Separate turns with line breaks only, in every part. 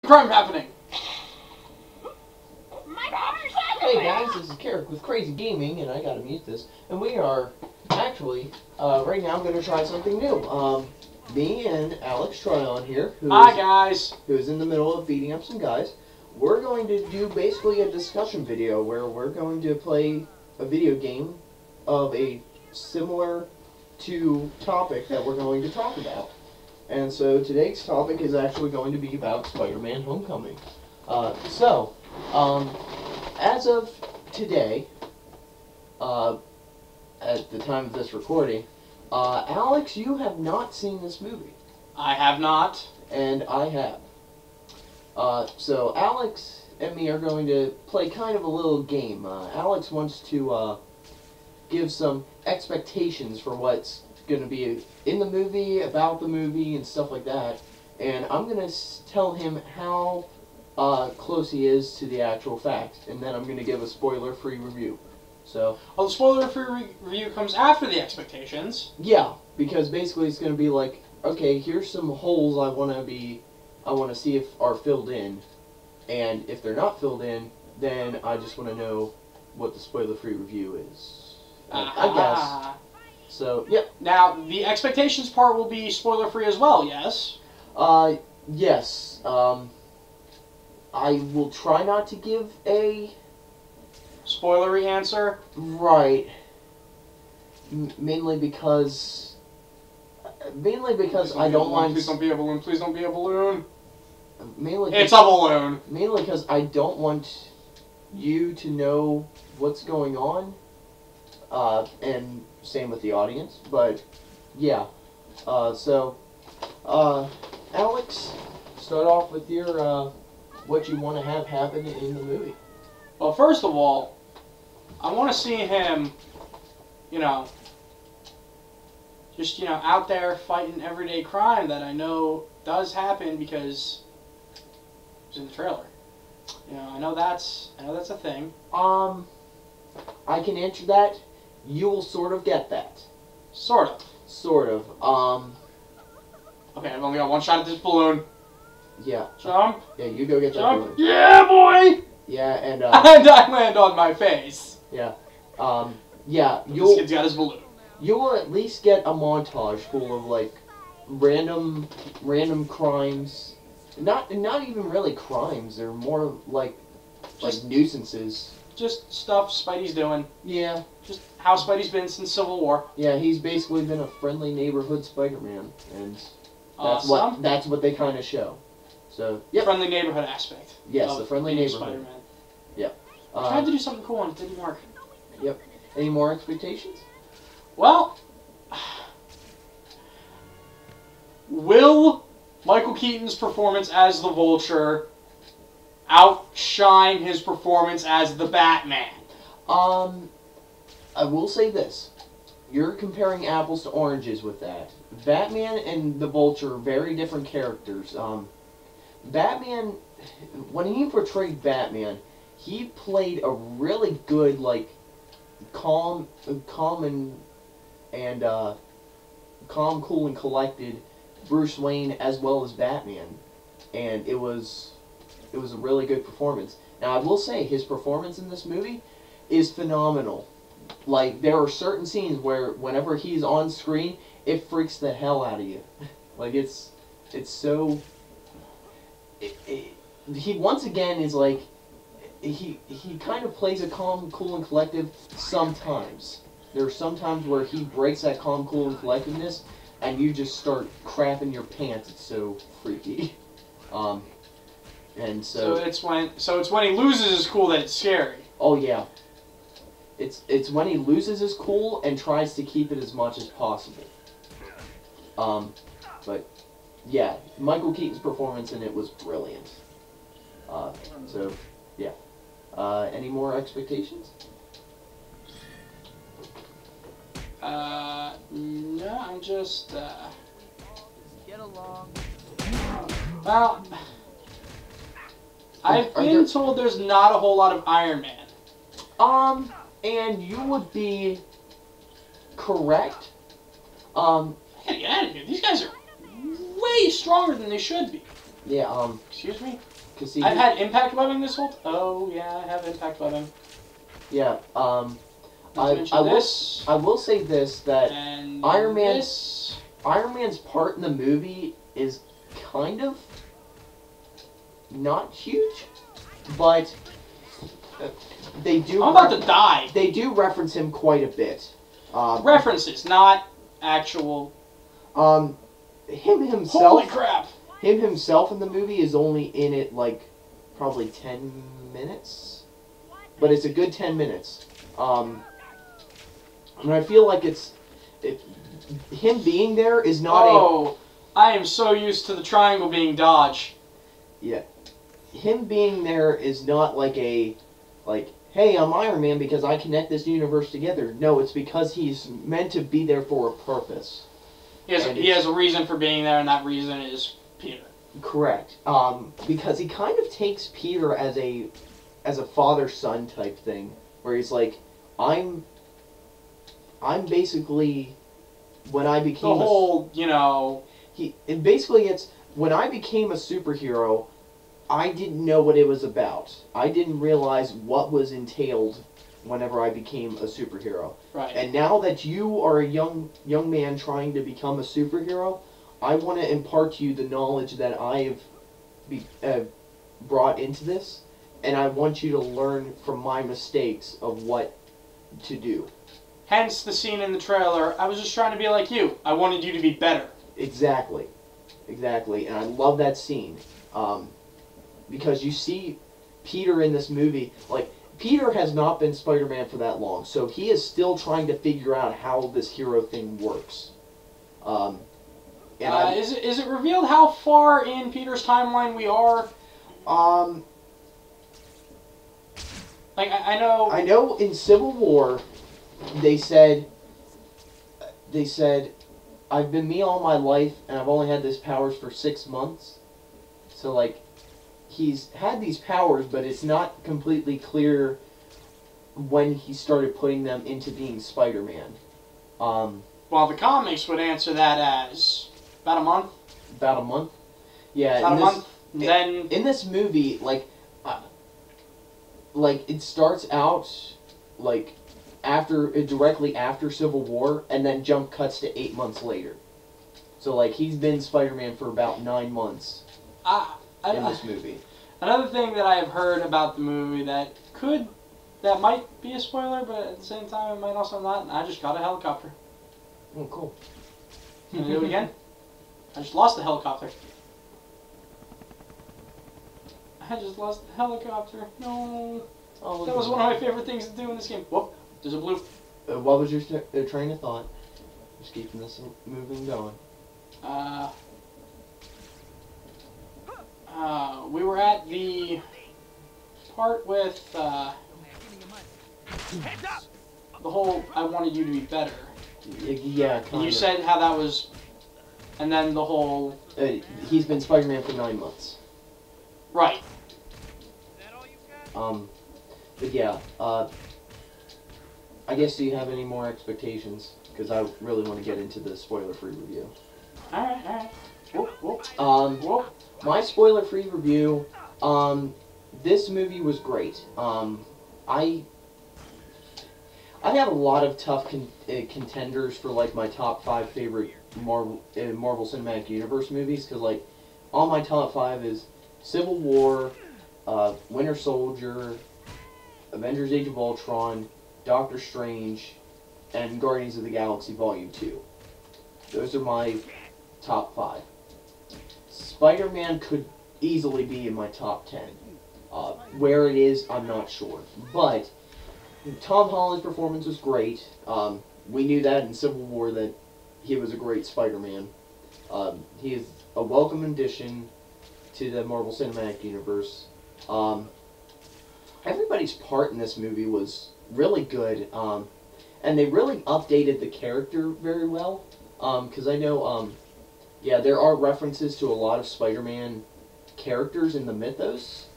crime happening.
Hey guys, this is Carrick with Crazy Gaming, and I gotta mute this. And we are actually, right now I'm gonna try something new. Me and Alex Tryon here,
Hi guys.
who's in the middle of beating up some guys. We're going to do basically a discussion video where we're going to play a video game of a similar to topic that we're going to talk about. And so today's topic is actually going to be about Spider-Man Homecoming. As of today, at the time of this recording, Alex, you have not seen this movie.
I have not.
And I have. So Alex and me are going to play kind of a little game. Alex wants to give some expectations for what's going to be in the movie, about the movie, and stuff like that. And I'm going to tell him how close he is to the actual fact, and then I'm going to give a spoiler-free review. So,
well, the spoiler-free review comes after the expectations.
Yeah, because basically it's going to be like, okay, here's some holes I want to see if are filled in, and if they're not filled in, then I just want to know what the spoiler-free review is. I guess. So, yep.
Now, the expectations part will be spoiler-free as well, yes?
Yes. I will try not to give a
spoilery answer.
Right. Mainly because I don't want.
Please don't be a balloon. Please don't be a balloon.
Mainly.
It's a balloon.
Mainly because I don't want you to know what's going on. And same with the audience. But yeah. Alex, start off with your what you want to have happen in the movie.
Well, first of all, I want to see him, just, out there fighting everyday crime that I know does happen because it's in the trailer. I know that's a thing.
I can answer that. You will sort of get that.
Sort of.
Sort of.
Okay, I've only got one shot at this balloon.
Yeah.
Jump.
Yeah, you go get
Jump.
that balloon.
Yeah, boy!
Yeah, and
and I land on my face.
Yeah. Yeah,
this kid's got his balloon.
You'll at least get a montage full of, like, random crimes. Not even really crimes. They're more like nuisances. Just
stuff Spidey's doing.
Yeah.
Just how Spidey's been since Civil War.
Yeah, he's basically been a friendly neighborhood Spider-Man, and
awesome.
that's what they kind of show. So, yep.
Friendly neighborhood aspect.
Yes, the friendly neighborhood.
Spider-Man.
Yep.
I tried to do something cool and it didn't work.
Yep. Any more expectations?
Well, will Michael Keaton's performance as the Vulture outshine his performance as the Batman?
I will say this. You're comparing apples to oranges with that. Batman and the Vulture are very different characters. Batman, when he portrayed Batman, he played a really good, like, calm, cool, and collected Bruce Wayne as well as Batman, and it was a really good performance. Now, I will say his performance in this movie is phenomenal. Like, there are certain scenes where whenever he's on screen, it freaks the hell out of you. Like, it's so. He once again is like. He kind of plays a calm, cool, and collective sometimes. There are some times where he breaks that calm, cool, and collectiveness, and you just start crapping your pants. It's so freaky. And so
it's when he loses his cool that it's scary.
Oh yeah. It's when he loses his cool and tries to keep it as much as possible. But yeah, Michael Keaton's performance in it was brilliant. So yeah. Any more expectations?
No, I'm just,
Get along.
Well, I've been told there's not a whole lot of Iron Man.
And you would be correct.
I gotta get out of here. These guys are way stronger than they should be.
Yeah,
Excuse me?
cause see,
I've had impact webbing this whole oh, yeah, I have impact webbing.
yeah,
Not to mention this.
I will say this, that
And
Iron Man-
this.
Iron Man's part in the movie is kind of not huge, but they do.
I'm about to die.
They do reference him quite a bit.
References, not actual.
Him himself.
Holy crap!
Him himself in the movie is only in it like probably 10 minutes, but it's a good 10 minutes. And I feel like him being there is not
Oh, I am so used to the triangle being dodge.
him being there is not like hey, I'm Iron Man because I connect this universe together. No, it's because he's meant to be there for a purpose.
He has a reason for being there, and that reason is Peter.
Correct. Because he kind of takes Peter as a father-son type thing, where he's like, I'm basically, when I became
The whole,
it's when I became a superhero, I didn't know what it was about. I didn't realize what was entailed whenever I became a superhero.
right.
And now that you are a young man trying to become a superhero, I want to impart to you the knowledge that I've brought into this, and I want you to learn from my mistakes of what to do.
Hence the scene in the trailer. I was just trying to be like you. I wanted you to be better.
Exactly. And I love that scene. Because you see Peter in this movie, like, Peter has not been Spider-Man for that long, so he is still trying to figure out how this hero thing works.
Is it revealed how far in Peter's timeline we are? Like, I know...
I know in Civil War, they said, I've been me all my life, and I've only had these powers for 6 months. So, like, he's had these powers, but it's not completely clear when he started putting them into being Spider-Man.
Well, the comics would answer that as about a month.
About a month? Yeah.
About a month. Then
in this movie, like it starts out like directly after Civil War, and then jump cuts to 8 months later. So like he's been Spider-Man for about 9 months in this movie.
Another thing that I have heard about the movie that might be a spoiler, but at the same time it might also not. I just got a helicopter.
Oh, cool.
Can I do it again? I just lost the helicopter. I just lost the helicopter. No.
Oh,
That was one of my favorite things to do in this game. Whoop. There's a blue.
What was your train of thought? Just keeping this moving going.
We were at the part with the whole I wanted you to be better.
Yeah, kind
And you
of.
said how that was, and then the whole...
He's been Spider-Man for 9 months.
Right.
But yeah, I guess, do you have any more expectations? Because I really want to get into the spoiler-free review.
Alright. Whoop, whoop. Whoop.
My spoiler-free review, this movie was great. I have a lot of tough contenders for like my top 5 favorite Marvel Cinematic Universe movies, because like on my top 5 is Civil War, Winter Soldier, Avengers: Age of Ultron, Doctor Strange, and Guardians of the Galaxy Volume 2. Those are my top 5. Spider-Man could easily be in my top 10. Where it is, I'm not sure. But Tom Holland's performance was great. We knew that in Civil War that he was a great Spider-Man. He is a welcome addition to the Marvel Cinematic Universe. Everybody's part in this movie was really good, and they really updated the character very well. Because I know, yeah, there are references to a lot of Spider-Man characters in the mythos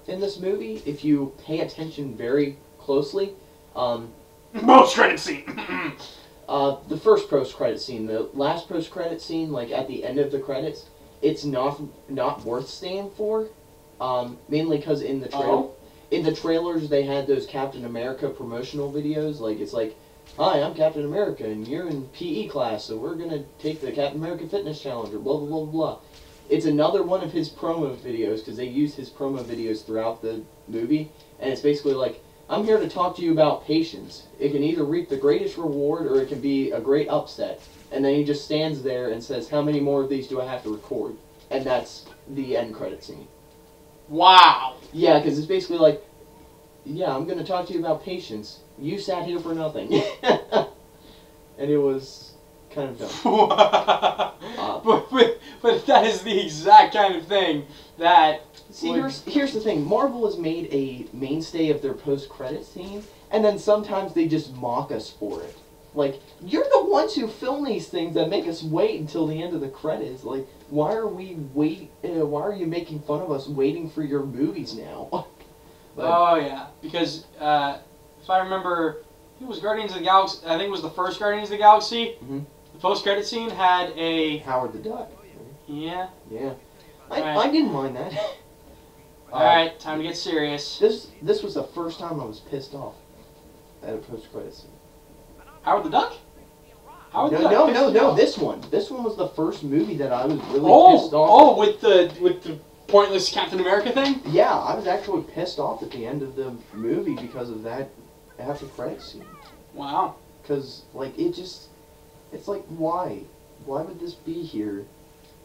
in this movie. If you pay attention very closely,
Post-credit scene.
the first post-credit scene, the last post-credit scene, like at the end of the credits, it's not worth staying for. Mainly because in the trailers they had those Captain America promotional videos. Like it's like, hi, I'm Captain America, and you're in PE class, so we're gonna take the Captain America Fitness Challenge, or blah blah blah blah. It's another one of his promo videos because they use his promo videos throughout the movie, and it's basically like, I'm here to talk to you about patience. It can either reap the greatest reward or it can be a great upset. And then he just stands there and says, how many more of these do I have to record? And that's the end credit scene.
Wow.
Yeah, because it's basically like, yeah, I'm going to talk to you about patience. You sat here for nothing. And it was kind of dumb.
But that is the exact kind of thing that...
See, here's the thing. Marvel has made a mainstay of their post-credit scene, and then sometimes they just mock us for it. Like, you're the ones who film these things that make us wait until the end of the credits. Like, why are you making fun of us waiting for your movies now? But,
oh, yeah. Because, if I remember, it was Guardians of the Galaxy. I think it was the first Guardians of the Galaxy.
Mm-hmm.
The post-credit scene had a...
Howard the Duck.
Yeah.
Yeah.
Right.
I didn't mind that.
Alright, time to get serious.
This was the first time I was pissed off at a post-credit scene.
Howard the Duck? Howard the Duck
No, this one. This one was the first movie that I was really pissed off.
Oh, with the pointless Captain America thing?
Yeah, I was actually pissed off at the end of the movie because of that after credit scene.
Wow.
Because, like, it's like, why? Why would this be here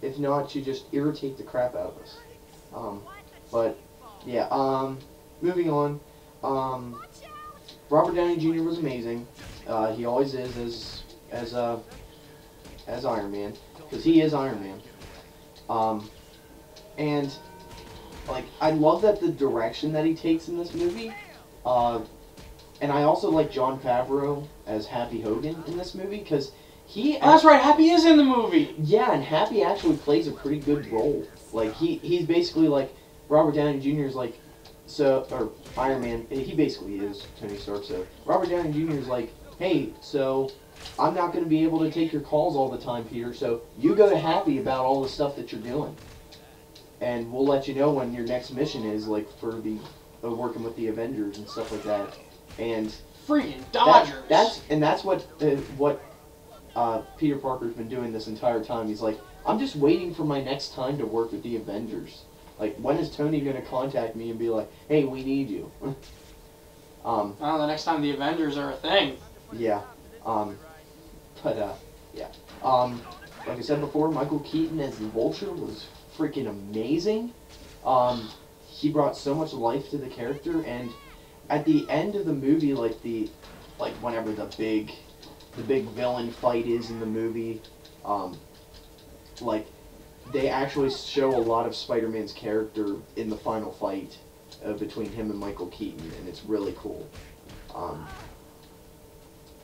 if not to just irritate the crap out of us? But, yeah, moving on. Robert Downey Jr. was amazing. He always is as Iron Man, because he is Iron Man. And like, I love that the direction that he takes in this movie. And I also like Jon Favreau as Happy Hogan in this movie because he.
That's right, Happy is in the movie.
Yeah, and Happy actually plays a pretty good role. Like he's basically like Robert Downey Jr. is like. So, or Iron Man, he basically is Tony Stark, so Robert Downey Jr. is like, hey, so I'm not going to be able to take your calls all the time, Peter, so you go to Happy about all the stuff that you're doing. And we'll let you know when your next mission is, like, for the, working with the Avengers and stuff like that. And
freaking Dodgers!
That's what Peter Parker's been doing this entire time. He's like, I'm just waiting for my next time to work with the Avengers. Like, when is Tony going to contact me and be like, hey, we need you?
I don't know, the next time the Avengers are a thing.
Yeah. Yeah. Like I said before, Michael Keaton as the Vulture was freaking amazing. He brought so much life to the character, and at the end of the movie, whenever the big villain fight is in the movie, they actually show a lot of Spider-Man's character in the final fight between him and Michael Keaton, and it's really cool.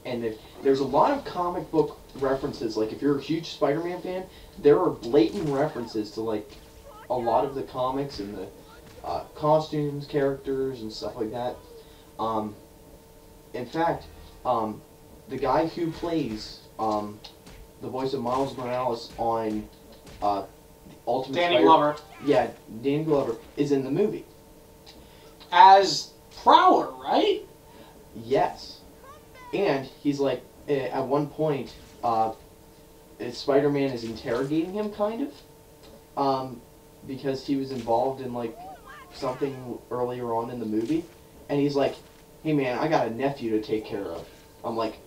And there's a lot of comic book references. Like, if you're a huge Spider-Man fan, there are blatant references to, like, a lot of the comics and the costumes, characters, and stuff like that. In fact, the guy who plays the voice of Miles Morales on Ultimate
Danny Glover.
Yeah, Danny Glover is in the movie.
As Prowler, right?
Yes. And he's like, at one point, Spider-Man is interrogating him, kind of, because he was involved in, like, something earlier on in the movie. And he's like, hey man, I got a nephew to take care of. I'm like,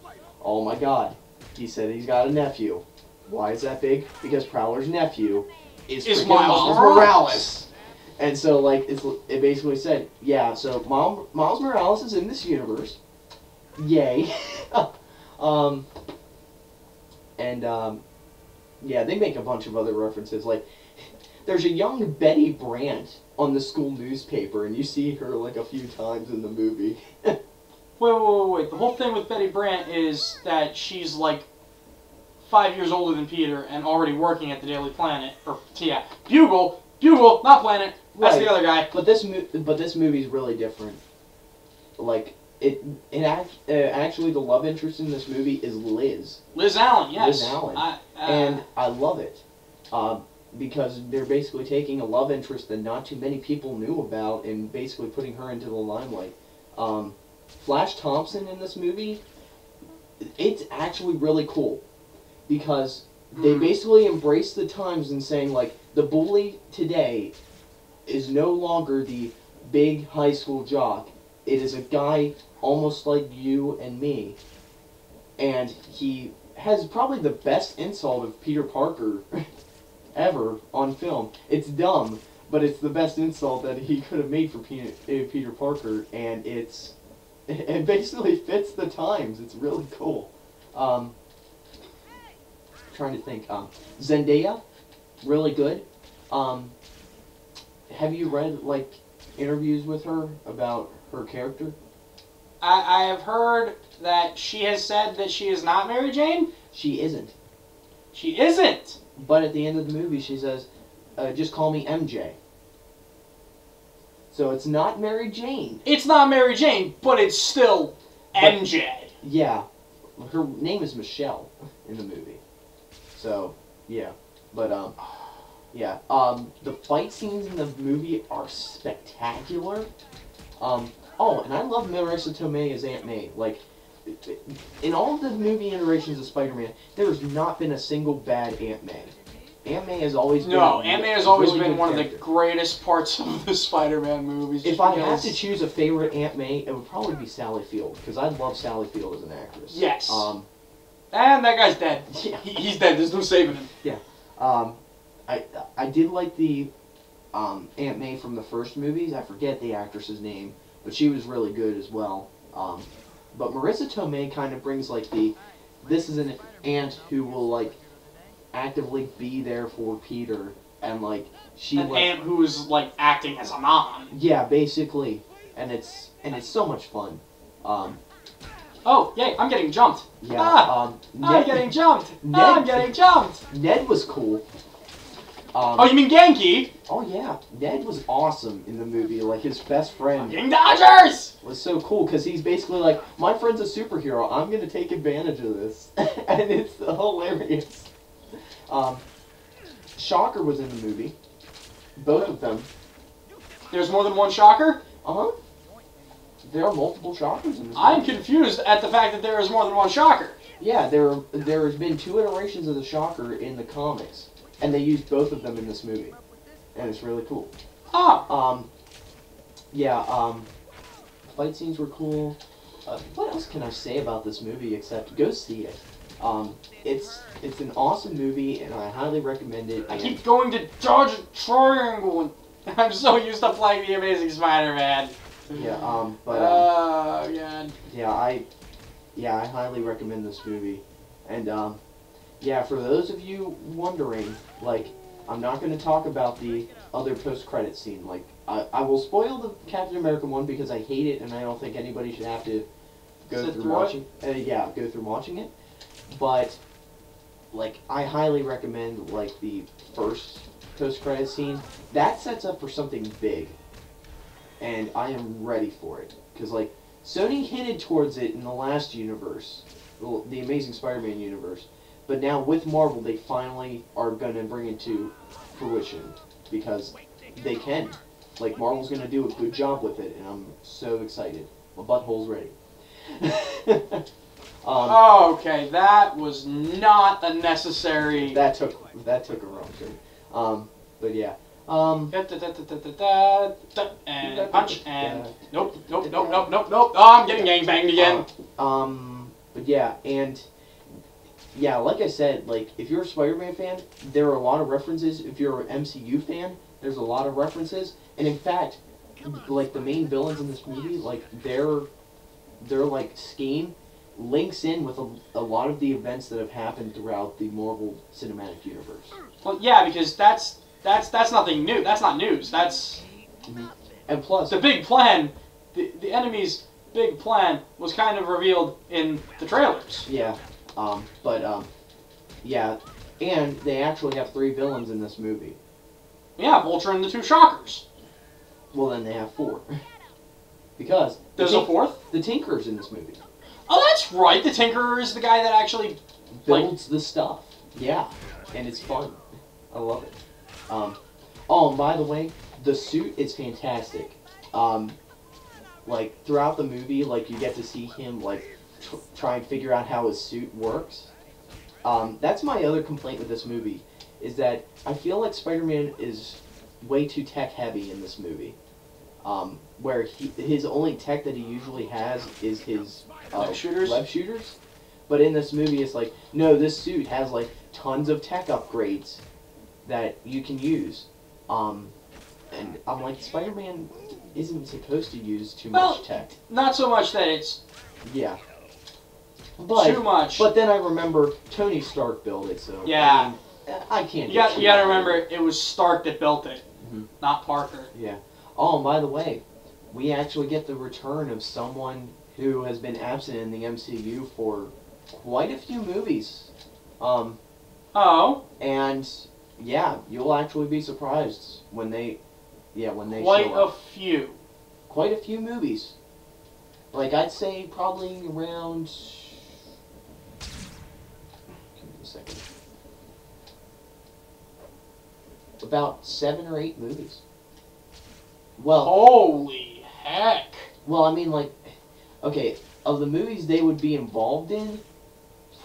oh my god. He said he's got a nephew. Why is that big? Because Prowler's nephew is freaking Miles Morales. And so, like, it basically said, yeah, so Miles Morales is in this universe. Yay. Yeah, they make a bunch of other references. Like, there's a young Betty Brant on the school newspaper, and you see her, like, a few times in the movie.
Wait. The whole thing with Betty Brant is that she's, like, 5 years older than Peter and already working at the Daily Planet. Or, yeah, Bugle, not Planet. That's right. The other guy.
But this movie's really different. Like, actually, the love interest in this movie is Liz.
Liz Allen, yes.
Liz Allen. And I love it. because they're basically taking a love interest that not too many people knew about and basically putting her into the limelight. Flash Thompson in this movie, it's actually really cool because they basically embrace the times and saying, like, the bully today is no longer the big high school jock. It is a guy almost like you and me. And he has probably the best insult of Peter Parker ever on film. It's dumb, but it's the best insult that he could have made for Peter Parker, and it basically fits the times. It's really cool. Trying to think. Zendaya, really good. Have you read, like, interviews with her about her character?
I have heard that she has said that she is not Mary Jane.
She isn't.
She isn't.
But at the end of the movie, she says, just call me MJ. So it's not Mary Jane.
It's not Mary Jane, but it's still MJ.
Yeah. Her name is Michelle in the movie. So, yeah. But, yeah. The fight scenes in the movie are spectacular. Oh, and I love Marissa Tomei as Aunt May. Like, in all of the movie iterations of Spider-Man, there has not been a single bad Aunt May. Aunt May has always been
Aunt May has always
really
been one
character.
of the greatest parts of the Spider-Man movies.
If I had to choose a favorite Aunt May, it would probably be Sally Field, because I love Sally Field as an actress.
Yes. And that guy's dead.
Yeah.
He's dead. There's no saving him.
Yeah. I did like the Aunt May from the first movies. I forget the actress's name, but she was really good as well. But Marissa Tomei kind of brings, like, this is an aunt who will, like, actively be there for Peter, and, like, she...
An aunt who's, like, acting as a mom.
Yeah, basically. And it's so much fun.
Oh, yay, I'm getting jumped.
Yeah,
I'm getting jumped.
Ned-
I'm getting jumped.
Ned was cool.
Oh, you mean Genki?
Oh, yeah. Ned was awesome in the movie. Like, his best friend
Fucking Dodgers!
was so cool, because he's basically like, my friend's a superhero, I'm going to take advantage of this. And it's hilarious. Shocker was in the movie. Both of them.
There's more than one Shocker?
Uh-huh. There are multiple Shockers in this
I'm
movie.
confused at the fact that there is more than one Shocker.
Yeah, there's been 2 iterations of the Shocker in the comics. And they used both of them in this movie. And it's really cool.
Oh.
Fight scenes were cool. What else can I say about this movie except go see it? It's an awesome movie, and I highly recommend it.
I keep going to dodge a triangle. I'm so used to playing the Amazing Spider-Man.
Yeah,
Oh, God.
Yeah, I highly recommend this movie. And, yeah, for those of you wondering, like, I'm not going to talk about the other post-credit scene. Like, I will spoil the Captain America one because I hate it, and I don't think anybody should have to go
Sit
through
through
watching. Go through watching it. But, like, I highly recommend, like, the first post-credit scene. That sets up for something big, and I am ready for it. Because, like, Sony hinted towards it in the last universe, well, the Amazing Spider-Man universe. But now with Marvel, they finally are going to bring it to fruition. Because they can. Like, Marvel's going to do a good job with it, and I'm so excited. My butthole's ready.
Okay, that was not a necessary...
That took a wrong turn. But yeah.
And punch, and... Nope. Oh, I'm getting gangbanged again.
But yeah, and... Yeah, like I said, like, if you're a Spider-Man fan, there are a lot of references. If you're an MCU fan, there's a lot of references. And in fact, like, the main villains in this movie, like, their like, scheme links in with a lot of the events that have happened throughout the Marvel Cinematic Universe.
Well, yeah, because that's nothing new. That's not news. That's...
And plus...
The big plan, the enemy's big plan was kind of revealed in the trailers.
Yeah. Yeah, and they actually have 3 villains in this movie.
Yeah, Vulture and the 2 Shockers.
Well, then they have 4. Because...
There's a 4th?
The Tinker's in this movie.
Oh, that's right. The Tinkerer is the guy that actually...
Builds the stuff. Yeah, and it's fun. I love it. Oh, and by the way, the suit is fantastic. Like throughout the movie, like you get to see him like try and figure out how his suit works. That's my other complaint with this movie, is that I feel like Spider-Man is way too tech heavy in this movie. Where his only tech that he usually has is his
Web shooters?
web shooters. But in this movie, it's like, no, this suit has like tons of tech upgrades that you can use. And I'm like, Spider-Man isn't supposed to use too much tech.
Not so much that it's
Yeah. But,
too much.
But then I remember Tony Stark built it, so
Yeah.
I mean, I can't.
You gotta remember, it was Stark that built it, not Parker.
Yeah. Oh, and by the way, we actually get the return of someone who has been absent in the MCU for quite a few movies.
Oh.
And yeah, you'll actually be surprised when they
Quite
show up.
a few.
Quite a few movies. Like I'd say probably around. Give me a second. About 7 or 8 movies. Well.
Holy heck.
Well, I mean, like, okay, of the movies they would be involved in,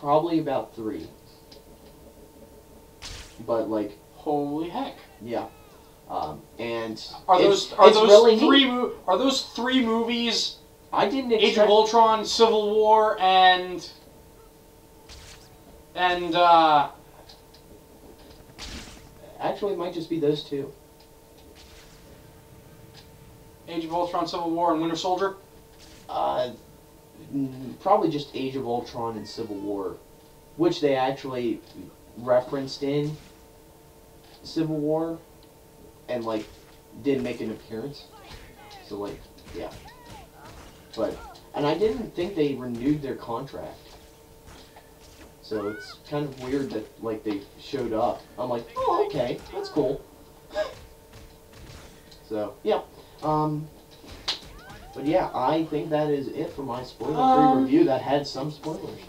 probably about 3. But like.
Holy heck.
Yeah. And
are those
really
are those 3 movies?
I didn't expect...
Age of Ultron, Civil War, and
actually, it might just be those 2.
Age of Ultron, Civil War, and Winter Soldier.
Probably just Age of Ultron and Civil War, which they actually referenced in Civil War, and like did make an appearance. So like, yeah. And I didn't think they renewed their contract. So it's kind of weird that like they showed up. I'm like, oh, okay, that's cool. So yeah. But yeah, I think that is it for my spoiler-free review that had some spoilers.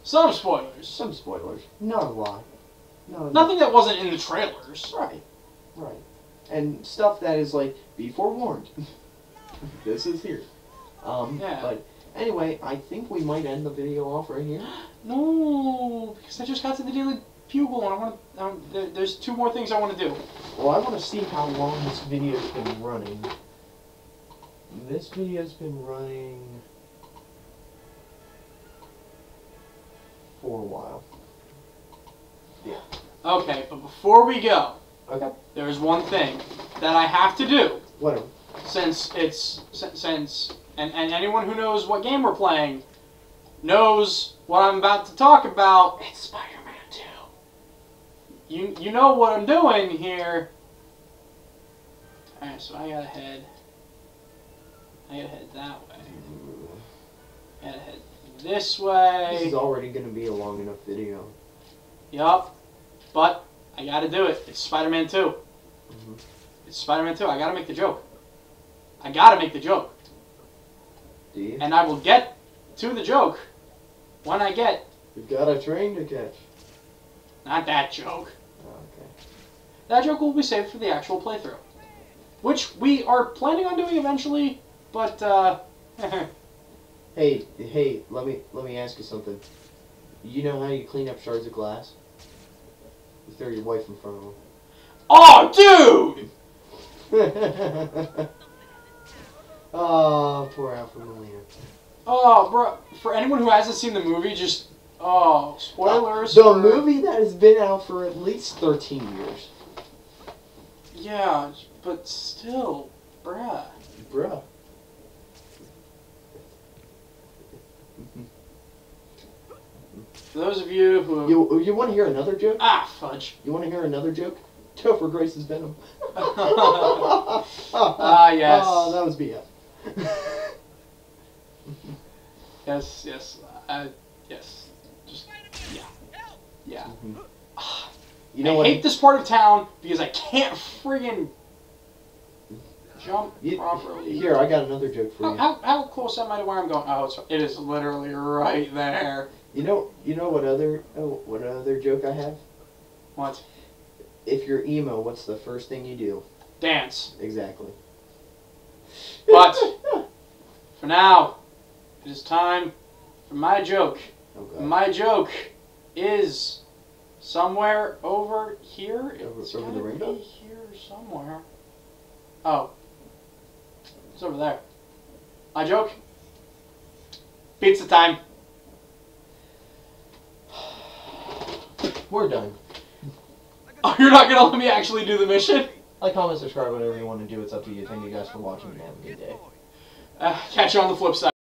Some spoilers.
Some spoilers. Not a lot.
Nothing that wasn't in the trailers.
Right. Right. And stuff that is like, be forewarned. This is here.
Yeah.
But anyway, I think we might end the video off right here.
No, because I just got to the Daily Bugle and I want to. There's 2 more things I want to do.
Well, I want to see how long this video's been running. This video's been running for a while. Yeah.
Okay, but before we go,
Okay.
there's one thing that I have to do.
Whatever.
Since and anyone who knows what game we're playing knows what I'm about to talk about.
It's Spider-Man 2.
You know what I'm doing here. Alright, so I gotta head that way. I gotta head this way.
This is already going to be a long enough video.
Yup. But I gotta do it. It's Spider-Man 2. It's Spider-Man 2. I gotta make the joke. I gotta make the joke.
Do you?
And I will get to the joke when I get...
You've got a train to catch.
Not that joke.
Okay.
That joke will be saved for the actual playthrough. Which we are planning on doing eventually, but,
Hey, let me ask you something. You know how you clean up shards of glass? You throw your wife in front of them.
Oh, dude!
Oh, poor Alfred Molina.
Oh, bro, for anyone who hasn't seen the movie, just, spoilers.
The
for...
movie that has been out for at least 13 years.
Yeah, but still, bruh.
Bruh.
For those of you who...
You want to hear another joke?
Ah, fudge.
You want to hear another joke? Topher Grace's Venom.
Ah, yes.
Oh, that was BS.
Yes. Yes. Just, yeah. Yeah.
You know
I
what?
hate this part of town because I can't friggin' jump properly.
Here, I got another joke for you.
How close am I to where I'm going? Oh, it is literally right there.
You know what other joke I have?
What?
if you're emo, what's the first thing you do?
Dance.
Exactly.
But for now, it is time for my joke.
Oh, God.
My joke is somewhere over here. It's
Over the
gotta
rainbow?
be here somewhere. Oh. It's over there. My joke? Pizza time.
We're done.
Oh, you're not gonna let me actually do the mission?
Like, comment, subscribe, whatever you want to do. It's up to you. Thank you guys for watching and have a good day.
Catch you on the flip side.